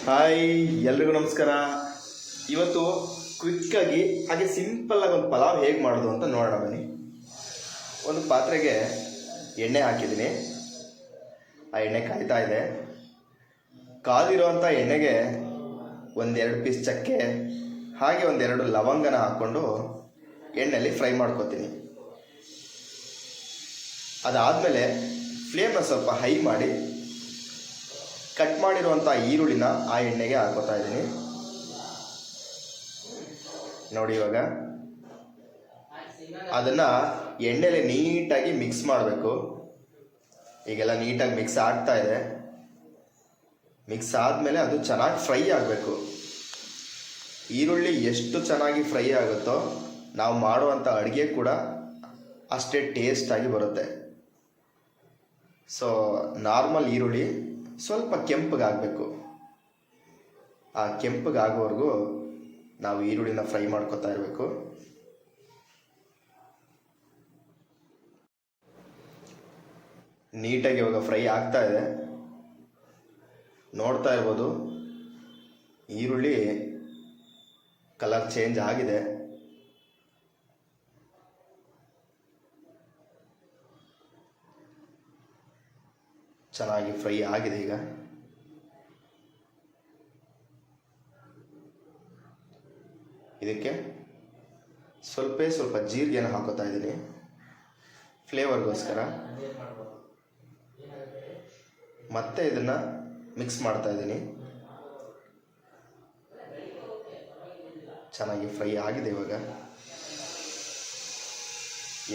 Hi, ಎಲ್ರಿಗೂ ನಮಸ್ಕಾರ. ಇವತ್ತು ಕ್ವಿಕ್ಕಾಗಿ ಹಾಗೆ ಸಿಂಪಲ್ಲಾಗಿ ಒಂದು ಪಲಾವ್ ಹೇಗೆ ಮಾಡೋದು ಅಂತ ನೋಡೋಣ ಬನ್ನಿ. ಒಂದು ಪಾತ್ರೆಗೆ ಎಣ್ಣೆ ಹಾಕಿದ್ದೀನಿ. ಆ ಎಣ್ಣೆ ಕಾಯ್ತಾ ಇದೆ. ಕಾದಿರೋವಂಥ ಎಣ್ಣೆಗೆ ಒಂದೆರಡು ಪೀಸ್ ಚಕ್ಕೆ ಹಾಗೆ ಒಂದೆರಡು ಲವಂಗನ ಹಾಕ್ಕೊಂಡು ಎಣ್ಣೆಯಲ್ಲಿ ಫ್ರೈ ಮಾಡ್ಕೊತೀನಿ. ಅದಾದಮೇಲೆ ಫ್ಲೇಮ್ನ ಸ್ವಲ್ಪ ಹೈ ಮಾಡಿ ಕಟ್ ಮಾಡಿರುವಂಥ ಈರುಳ್ಳಿನ ಆ ಎಣ್ಣೆಗೆ ಹಾಕೋತಾ ಇದ್ದೀನಿ. ನೋಡಿ, ಇವಾಗ ಅದನ್ನು ಎಣ್ಣೆಯಲ್ಲಿ ನೀಟಾಗಿ ಮಿಕ್ಸ್ ಮಾಡಬೇಕು. ಈಗೆಲ್ಲ ನೀಟಾಗಿ ಮಿಕ್ಸ್ ಆಗ್ತಾ ಇದೆ. ಮಿಕ್ಸ್ ಆದಮೇಲೆ ಅದು ಚೆನ್ನಾಗಿ ಫ್ರೈ ಆಗಬೇಕು. ಈರುಳ್ಳಿ ಎಷ್ಟು ಚೆನ್ನಾಗಿ ಫ್ರೈ ಆಗುತ್ತೋ ನಾವು ಮಾಡುವಂಥ ಅಡುಗೆ ಕೂಡ ಅಷ್ಟೇ ಟೇಸ್ಟಾಗಿ ಬರುತ್ತೆ. ಸೊ ನಾರ್ಮಲ್ ಈರುಳ್ಳಿ ಸ್ವಲ್ಪ ಕೆಂಪಗಾಗಬೇಕು. ಆ ಕೆಂಪಗಾಗೋವರೆಗೂ ನಾವು ಈರುಳ್ಳಿನ ಫ್ರೈ ಮಾಡ್ಕೊತಾ ಇರಬೇಕು. ನೀಟಾಗಿ ಇವಾಗ ಫ್ರೈ ಆಗ್ತಾ ಇದೆ. ನೋಡ್ತಾ ಇರ್ಬೋದು, ಈರುಳ್ಳಿ ಕಲರ್ ಚೇಂಜ್ ಆಗಿದೆ. ಚೆನ್ನಾಗಿ ಫ್ರೈ ಆಗಿದೆ. ಈಗ ಇದಕ್ಕೆ ಸ್ವಲ್ಪ ಜೀರಿಗೆನ ಹಾಕೋತಾ ಇದ್ದೀನಿ ಫ್ಲೇವರ್ಗೋಸ್ಕರ. ಮತ್ತೆ ಇದನ್ನು ಮಿಕ್ಸ್ ಮಾಡ್ತಾ ಇದ್ದೀನಿ. ಚೆನ್ನಾಗಿ ಫ್ರೈ ಆಗಿದೆ.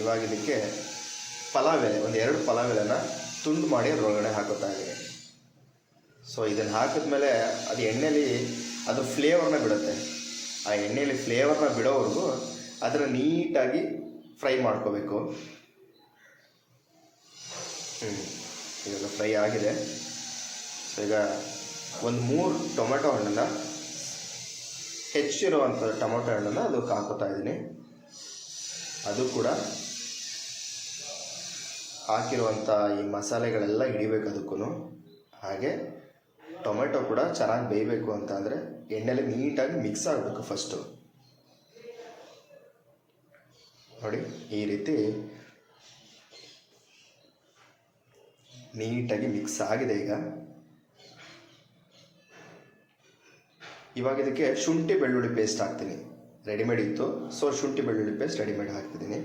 ಇವಾಗ ಇದಕ್ಕೆ ಪಲಾವ್ ಎಲೆ, ಒಂದೆರಡು ಪಲಾವ್ ಎಲೆನ ತುಂಡು ಮಾಡಿ ಅದರೊಳಗಡೆ ಹಾಕೋತಾ ಇದ್ದೀನಿ. ಸೊ ಇದನ್ನು ಹಾಕಿದ್ಮೇಲೆ ಅದು ಎಣ್ಣೆಯಲ್ಲಿ ಅದು ಫ್ಲೇವರ್ನ ಬಿಡುತ್ತೆ. ಆ ಎಣ್ಣೆಯಲ್ಲಿ ಫ್ಲೇವರ್ನ ಬಿಡೋವರೆಗೂ ಅದನ್ನು ನೀಟಾಗಿ ಫ್ರೈ ಮಾಡ್ಕೋಬೇಕು. ಇವಾಗ ಫ್ರೈ ಆಗಿದೆ. ಸೊ ಈಗ ಒಂದು 3 ಟೊಮೆಟೊ ಹಣ್ಣನ್ನು, ಹೆಚ್ಚಿರುವಂಥ ಟೊಮೆಟೊ ಹಣ್ಣನ್ನು ಅದಕ್ಕೆ ಹಾಕೋತಾ ಇದ್ದೀನಿ. ಅದು ಕೂಡ ಹಾಕಿರುವಂಥ ಈ ಮಸಾಲೆಗಳೆಲ್ಲ ಹಿಡಿಬೇಕು ಅದಕ್ಕೂ. ಹಾಗೆ ಟೊಮೆಟೊ ಕೂಡ ಚೆನ್ನಾಗಿ ಬೇಯಬೇಕು ಅಂತ ಅಂದರೆ ಎಣ್ಣೆಲಿ ನೀಟಾಗಿ ಮಿಕ್ಸ್ ಆಗಬೇಕು ಫಸ್ಟು. ನೋಡಿ, ಈ ರೀತಿ ನೀಟಾಗಿ ಮಿಕ್ಸ್ ಆಗಿದೆ. ಇವಾಗ ಇದಕ್ಕೆ ಶುಂಠಿ ಬೆಳ್ಳುಳ್ಳಿ ಪೇಸ್ಟ್ ಹಾಕ್ತೀನಿ. ರೆಡಿಮೇಡ್ ಇತ್ತು, ಸೊ ಶುಂಠಿ ಬೆಳ್ಳುಳ್ಳಿ ಪೇಸ್ಟ್ ರೆಡಿಮೇಡ್ ಹಾಕ್ತಿದ್ದೀನಿ.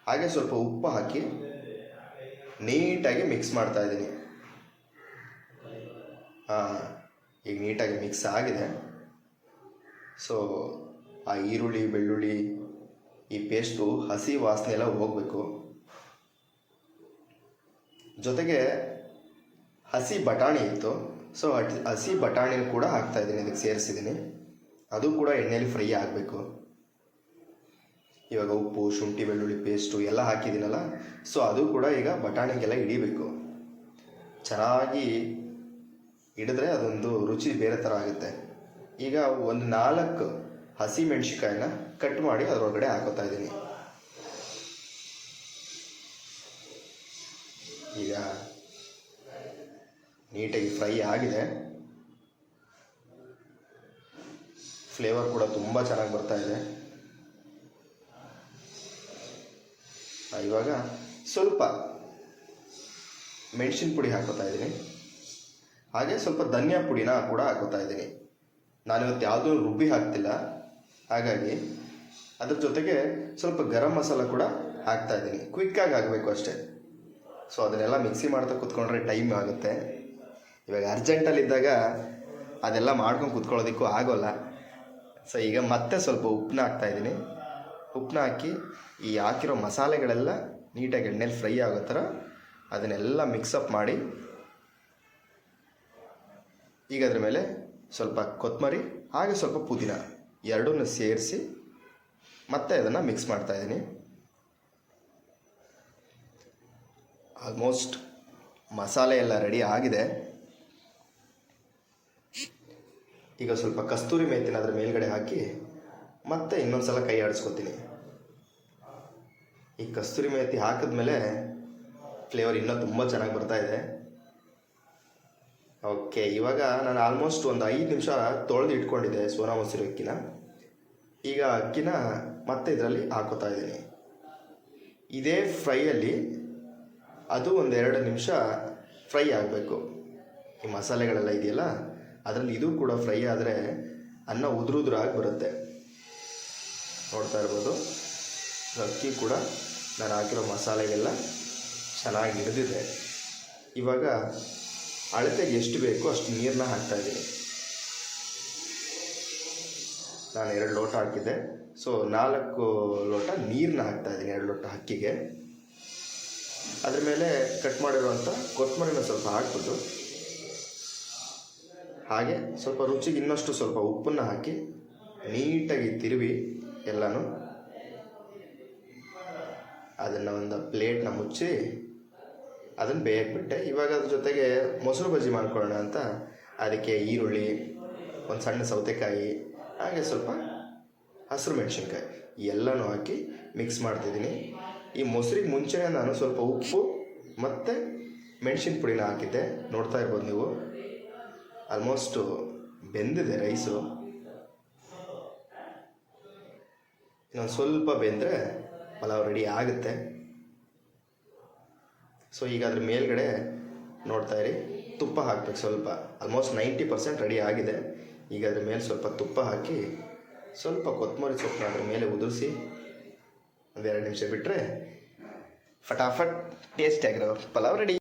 ಹಾಗೆ ಸ್ವಲ್ಪ ಉಪ್ಪು ಹಾಕಿ ನೀಟಾಗಿ ಮಿಕ್ಸ್ ಮಾಡ್ತಾ ಇದ್ದೀನಿ. ಈಗ ನೀಟಾಗಿ ಮಿಕ್ಸ್ ಆಗಿದೆ. ಸೊ ಆ ಈರುಳ್ಳಿ ಬೆಳ್ಳುಳ್ಳಿ ಈ ಪೇಸ್ಟು ಹಸಿ ವಾಸನೆ ಎಲ್ಲ ಹೋಗಬೇಕು. ಜೊತೆಗೆ ಹಸಿ ಬಟಾಣಿ ಇತ್ತು, ಸೊ ಹಸಿ ಬಟಾಣಿನ ಕೂಡ ಹಾಕ್ತಾಯಿದ್ದೀನಿ, ಇದಕ್ಕೆ ಸೇರಿಸಿದ್ದೀನಿ. ಅದು ಕೂಡ ಎಣ್ಣೆಯಲ್ಲಿ ಫ್ರೈ ಆಗಬೇಕು. ಇವಾಗ ಉಪ್ಪು, ಶುಂಠಿ ಬೆಳ್ಳುಳ್ಳಿ ಪೇಸ್ಟು ಎಲ್ಲ ಹಾಕಿದ್ದೀನಲ್ಲ, ಸೊ ಅದು ಕೂಡ ಈಗ ಬಟಾಣಿಗೆಲ್ಲ ಹಿಡಿಬೇಕು. ಚೆನ್ನಾಗಿ ಹಿಡಿದ್ರೆ ಅದೊಂದು ರುಚಿ ಬೇರೆ ಥರ ಆಗುತ್ತೆ. ಈಗ ಒಂದು 4 ಹಸಿ ಮೆಣಸಿನ್ಕಾಯಿನ ಕಟ್ ಮಾಡಿ ಅದರೊಳಗಡೆ ಹಾಕೋತಾ ಇದ್ದೀನಿ. ಈಗ ನೀಟಾಗಿ ಫ್ರೈ ಆಗಿದೆ. ಫ್ಲೇವರ್ ಕೂಡ ತುಂಬ ಚೆನ್ನಾಗಿ ಬರ್ತಾ ಇದೆ. ಇವಾಗ ಸ್ವಲ್ಪ ಮೆಣಸಿನ ಪುಡಿ ಹಾಕೋತಾ ಇದ್ದೀನಿ. ಹಾಗೆ ಸ್ವಲ್ಪ ಧನಿಯಾ ಪುಡಿನ ಕೂಡ ಹಾಕೋತಾ ಇದ್ದೀನಿ. ನಾನಿವತ್ತು ಯಾವುದೂ ರುಬ್ಬಿ ಹಾಕ್ತಿಲ್ಲ, ಹಾಗಾಗಿ ಅದ್ರ ಜೊತೆಗೆ ಸ್ವಲ್ಪ ಗರಂ ಮಸಾಲ ಕೂಡ ಹಾಕ್ತಾ ಇದ್ದೀನಿ. ಕ್ವಿಕ್ಕಾಗಿ ಆಗಬೇಕು ಅಷ್ಟೇ. ಸೊ ಅದನ್ನೆಲ್ಲ ಮಿಕ್ಸಿ ಮಾಡ್ತಾ ಕೂತ್ಕೊಂಡ್ರೆ ಟೈಮ್ ಆಗುತ್ತೆ. ಇವಾಗ ಅರ್ಜೆಂಟಲ್ಲಿದ್ದಾಗ ಅದೆಲ್ಲ ಮಾಡ್ಕೊಂಡು ಕೂತ್ಕೊಳ್ಳೋದಕ್ಕೂ ಆಗೋಲ್ಲ. ಸೊ ಈಗ ಮತ್ತೆ ಸ್ವಲ್ಪ ಉಪ್ಪನ್ನ ಹಾಕ್ತಾಯಿದ್ದೀನಿ. ಉಪ್ಪನ್ನ ಹಾಕಿ ಈ ಹಾಕಿರೋ ಮಸಾಲೆಗಳೆಲ್ಲ ನೀಟಾಗಿ ಎಣ್ಣೆಲಿ ಫ್ರೈ ಆಗೋ ಥರ ಅದನ್ನೆಲ್ಲ ಮಿಕ್ಸಪ್ ಮಾಡಿ, ಈಗ ಅದ್ರ ಮೇಲೆ ಸ್ವಲ್ಪ ಕೊತ್ತಂಬರಿ ಹಾಗೆ ಸ್ವಲ್ಪ ಪುದೀನ ಎರಡನ್ನೂ ಸೇರಿಸಿ ಮತ್ತೆ ಅದನ್ನು ಮಿಕ್ಸ್ ಮಾಡ್ತಾಯಿದ್ದೀನಿ. ಆಲ್ಮೋಸ್ಟ್ ಮಸಾಲೆ ಎಲ್ಲ ರೆಡಿ ಆಗಿದೆ. ಈಗ ಸ್ವಲ್ಪ ಕಸ್ತೂರಿ ಮೇಥಿನ ಅದರ ಮೇಲ್ಗಡೆ ಹಾಕಿ ಮತ್ತೆ ಇನ್ನೊಂದು ಸಲ ಕೈ ಆಡಿಸ್ಕೊತೀನಿ. ಈ ಕಸ್ತೂರಿ ಮೇಥಿ ಹಾಕಿದ್ಮೇಲೆ ಫ್ಲೇವರ್ ಇನ್ನೂ ತುಂಬ ಚೆನ್ನಾಗಿ ಬರ್ತಾ ಇದೆ. ಓಕೆ, ಇವಾಗ ನಾನು ಆಲ್ಮೋಸ್ಟ್ ಒಂದು 5 ನಿಮಿಷ ತೊಳೆದು ಇಟ್ಕೊಂಡಿದ್ದೆ ಸೋನಾ ಮಸೂರಿ ಅಕ್ಕಿನ. ಈಗ ಅಕ್ಕಿನ ಮತ್ತೆ ಇದರಲ್ಲಿ ಹಾಕೋತಾ ಇದ್ದೀನಿ. ಇದೇ ಫ್ರೈಯಲ್ಲಿ ಅದು ಒಂದು 2 ನಿಮಿಷ ಫ್ರೈ ಆಗಬೇಕು. ಈ ಮಸಾಲೆಗಳೆಲ್ಲ ಇದೆಯಲ್ಲ ಅದರಲ್ಲಿ ಇದು ಕೂಡ ಫ್ರೈ ಆದರೆ ಅನ್ನ ಉದುರುದ್ರಾಗಿ ಬರುತ್ತೆ. ನೋಡ್ತಾ ಇರ್ಬೋದು, ಅಕ್ಕಿ ಕೂಡ ನಾನು ಹಾಕಿರೋ ಮಸಾಲೆಗೆಲ್ಲ ಚೆನ್ನಾಗಿ ಹಿಡಿದಿದೆ. ಇವಾಗ ಅಳತೆಗೆ ಎಷ್ಟು ಬೇಕೋ ಅಷ್ಟು ನೀರನ್ನ ಹಾಕ್ತಾಯಿದ್ದೀನಿ. ನಾನು 2 ಲೋಟ ಹಾಕಿದ್ದೆ, ಸೊ 4 ಲೋಟ ನೀರನ್ನ ಹಾಕ್ತಾಯಿದ್ದೀನಿ 2 ಲೋಟ ಅಕ್ಕಿಗೆ. ಅದ್ರ ಮೇಲೆ ಕಟ್ ಮಾಡಿರುವಂಥ ಕೊತ್ತಂಬರಿನ ಸ್ವಲ್ಪ ಹಾಕ್ಬಿಟ್ಟು, ಹಾಗೆ ಸ್ವಲ್ಪ ರುಚಿಗೆ ಇನ್ನಷ್ಟು ಸ್ವಲ್ಪ ಉಪ್ಪನ್ನು ಹಾಕಿ ನೀಟಾಗಿ ತಿರುವಿ ಎಲ್ಲನೂ ಅದನ್ನು ಒಂದು ಪ್ಲೇಟ್ನ ಮುಚ್ಚಿ ಅದನ್ನು ಬೇಯಕ್ಕೆ ಬಿಟ್ಟೆ. ಇವಾಗ ಅದ್ರ ಜೊತೆಗೆ ಮೊಸರು ಬಜ್ಜಿ ಮಾಡ್ಕೊಳ್ಳೋಣ ಅಂತ ಅದಕ್ಕೆ ಈರುಳ್ಳಿ, ಒಂದು ಸಣ್ಣ ಸೌತೆಕಾಯಿ, ಹಾಗೆ ಸ್ವಲ್ಪ ಹಸಿರು ಮೆಣಸಿನ್ಕಾಯಿ ಎಲ್ಲನೂ ಹಾಕಿ ಮಿಕ್ಸ್ ಮಾಡ್ತಿದ್ದೀನಿ. ಈ ಮೊಸರಿಗೆ ಮುಂಚೆನೇ ನಾನು ಸ್ವಲ್ಪ ಉಪ್ಪು ಮತ್ತು ಮೆಣಸಿನ ಪುಡಿನ ಹಾಕಿದ್ದೆ. ನೋಡ್ತಾ ಇರ್ಬೋದು ನೀವು, ಆಲ್ಮೋಸ್ಟು ಬೆಂದಿದೆ ರೈಸು. ಇನ್ನೊಂದು ಸ್ವಲ್ಪ ಬೆಂದರೆ ಪಲಾವ್ ರೆಡಿ ಆಗುತ್ತೆ. ಸೊ ಈಗ ಅದ್ರ ಮೇಲ್ಗಡೆ ನೋಡ್ತಾ ಇರಿ, ತುಪ್ಪ ಹಾಕ್ಬೇಕು ಸ್ವಲ್ಪ. ಆಲ್ಮೋಸ್ಟ್ 90% ರೆಡಿ ಆಗಿದೆ. ಈಗ ಅದ್ರ ಮೇಲೆ ಸ್ವಲ್ಪ ತುಪ್ಪ ಹಾಕಿ ಸ್ವಲ್ಪ ಕೊತ್ತಂಬರಿ ಸೊಪ್ಪನ್ನ ಅದ್ರ ಮೇಲೆ ಉದುರಿಸಿ ಒಂದು 2 ನಿಮಿಷ ಬಿಟ್ಟರೆ ಫಟಾಫಟ್ ಟೇಸ್ಟಿಯಾಗಿರೋ ಪಲಾವ್ ರೆಡಿ.